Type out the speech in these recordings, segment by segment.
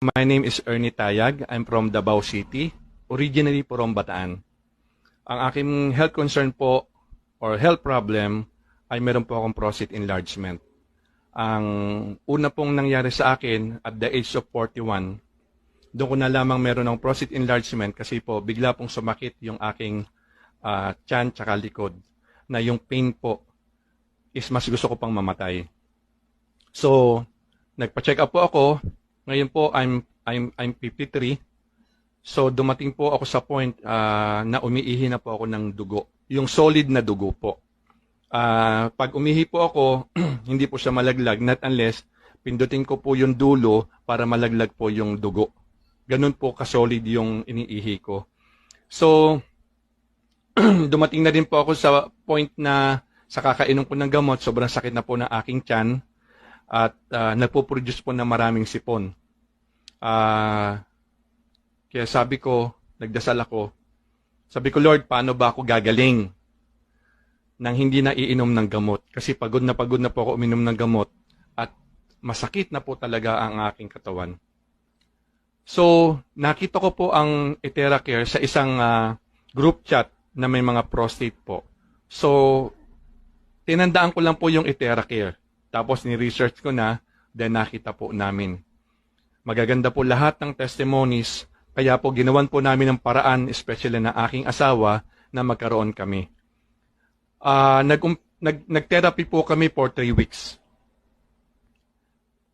My name is Ernie Tayag. I'm from Davao City, originally from Bataan. Ang aking health concern po or health problem ay meron po akong prostate enlargement. Ang una pong nangyari sa akin at the age of 41, doon ko na lamang meron ng prostate enlargement kasi po bigla pong sumakit yung aking tiyan tsaka likod na yung pain po is mas gusto ko pang mamatay. So, nagpa-check up po ako. Ngayon po, I'm 53. So, dumating po ako sa point na umiihi na po ako ng dugo. Yung solid na dugo po. Pag umihi po ako, hindi po siya malaglag, not unless pindutin ko po yung dulo para malaglag po yung dugo. Ganun po ka-solid yung iniihi ko. So, dumating na din po ako sa point na sa kakainom ko ng gamot, sobrang sakit na po ng aking tiyan. At nagpo-produce po ng maraming sipon. Kaya sabi ko, nagdasal ako, sabi ko, Lord, paano ba ako gagaling nang hindi na iinom ng gamot? Kasi pagod na po ako uminom ng gamot at masakit na po talaga ang aking katawan. So, nakita ko po ang EtheraCare sa isang group chat na may mga prostate po. So, tinandaan ko lang po yung EtheraCare. Tapos ni-research ko na, then nakita po namin. Magaganda po lahat ng testimonies, kaya po ginawan po namin ng paraan, especially na aking asawa, na magkaroon kami. Nag-therapy po kami for 3 weeks.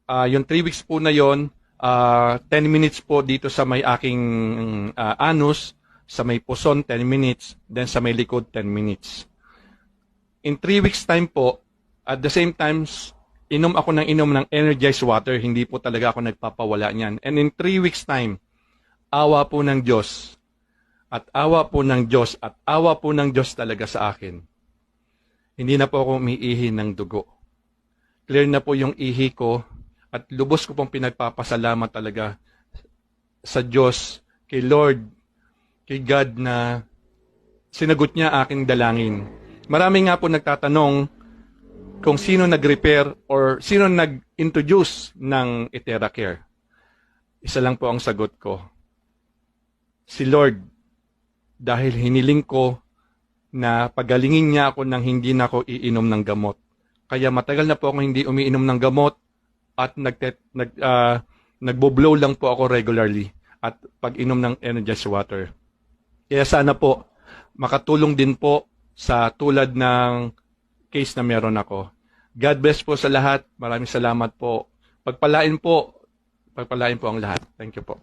Yung 3 weeks po na yon, 10 minutes po dito sa may aking anus, sa may puson 10 minutes, then sa may likod 10 minutes. In 3 weeks time po, at the same time, inom ako ng energized water, hindi po talaga ako nagpapawala niyan. And in 3 weeks time, awa po ng Diyos, at awa po ng Diyos, at awa po ng Diyos talaga sa akin. Hindi na po ako umiihi ng dugo. Clear na po yung ihi ko, at lubos ko pong pinagpapasalamat talaga sa Diyos, kay Lord, kay God na sinagot niya aking dalangin. Marami nga po nagtatanong, kung sino nag-repair or sino nag-introduce ng EtheraCare. Isa lang po ang sagot ko. Si Lord, dahil hiniling ko na pagalingin niya ako nang hindi na ako iinom ng gamot. Kaya matagal na po ako hindi umiinom ng gamot at nagbo-blow lang po ako regularly at pag-inom ng energized water. Kaya sana po makatulong din po sa tulad ng case na meron ako. God bless po sa lahat. Maraming salamat po. Pagpalain po ang lahat. Thank you po.